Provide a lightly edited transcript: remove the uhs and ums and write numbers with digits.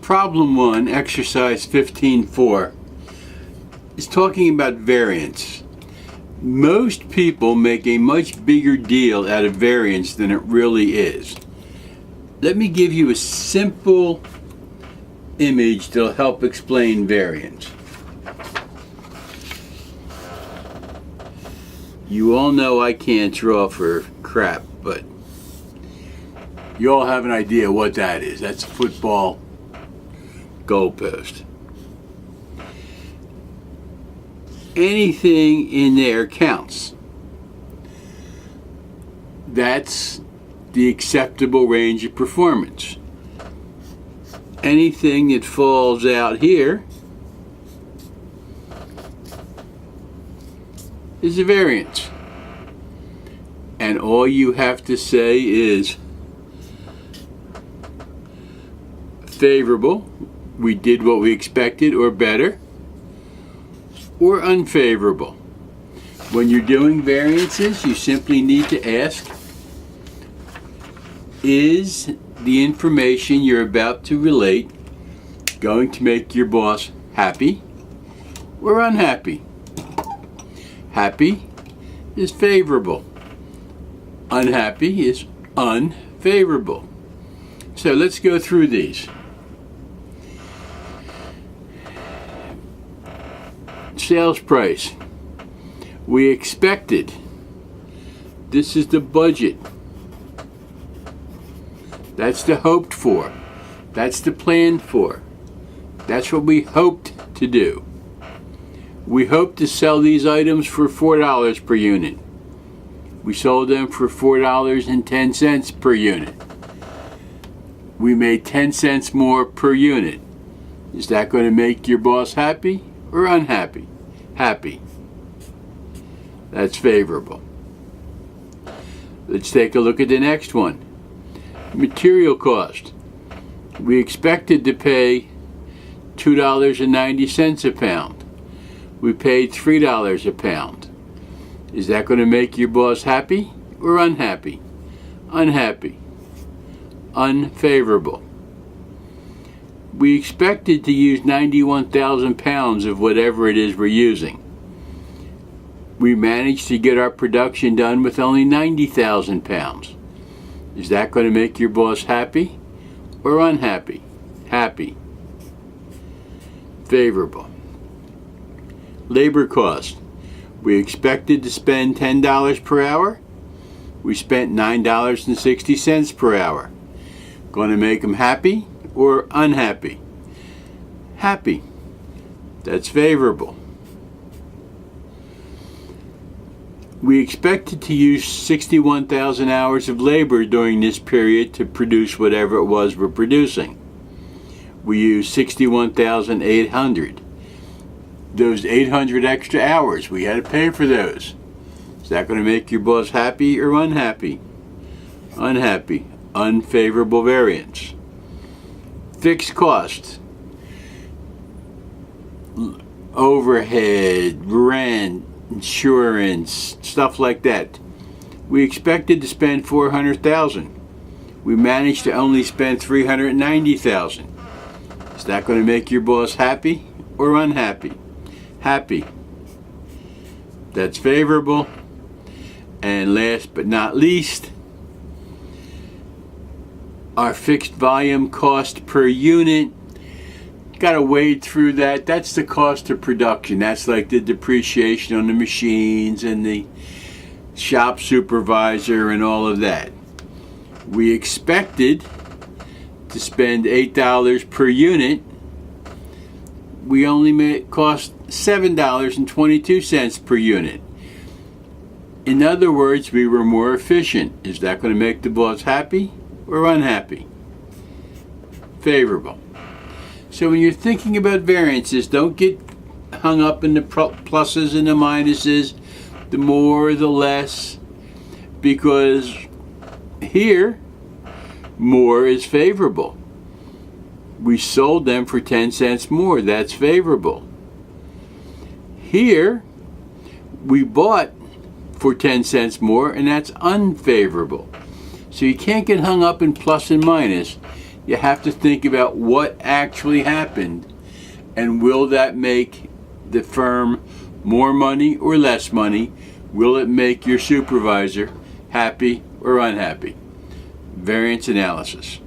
Problem 1, exercise 15.4, is talking about variance. Most people make a much bigger deal out of variance than it really is. Let me give you a simple image that'll help explain variance. You all know I can't draw for crap, but you all have an idea what that is. That's a football goalpost. Anything in there counts. That's the acceptable range of performance. Anything that falls out here is a variance. And all you have to say is favorable, we did what we expected or better, or unfavorable. When you're doing variances, you simply need to ask, is the information you're about to relate going to make your boss happy or unhappy? Happy is favorable. Unhappy is unfavorable. So let's go through these. Sales price. We expected. This is the budget. That's the hoped for. That's the planned for. That's what we hoped to do. We hoped to sell these items for $4 per unit. We sold them for $4.10 per unit. We made 10 cents more per unit. Is that going to make your boss happy or unhappy? Happy. That's favorable. Let's take a look at the next one. Material cost. We expected to pay $2.90 a pound. We paid $3 a pound. Is that going to make your boss happy or unhappy? Unhappy. Unfavorable. We expected to use 91,000 pounds of whatever it is we're using. We managed to get our production done with only 90,000 pounds. Is that going to make your boss happy or unhappy? Happy. Favorable. Labor cost. We expected to spend $10 per hour. We spent $9.60 per hour. Going to make them happy or unhappy? Happy. That's favorable. We expected to use 61,000 hours of labor during this period to produce whatever it was we're producing. We used 61,800. Those 800 extra hours, we had to pay for those. Is that going to make your boss happy or unhappy? Unhappy. Unfavorable variance. Fixed costs. Overhead, rent, insurance, stuff like that. We expected to spend $400,000. We managed to only spend $390,000. Is that going to make your boss happy or unhappy? Happy. That's favorable. And last but not least, our fixed volume cost per unit. Got to wade through that. That's the cost of production. That's like the depreciation on the machines and the shop supervisor and all of that. We expected to spend $8 per unit. We only cost $7.22 per unit. In other words, we were more efficient. Is that going to make the boss happy or unhappy? Favorable. So when you're thinking about variances, don't get hung up in the pluses and the minuses, the more, the less, because here, more is favorable. We sold them for 10 cents more. That's favorable. Here, we bought for 10 cents more, and that's unfavorable. So you can't get hung up in plus and minus. You have to think about what actually happened, and will that make the firm more money or less money? Will it make your supervisor happy or unhappy? Variance analysis.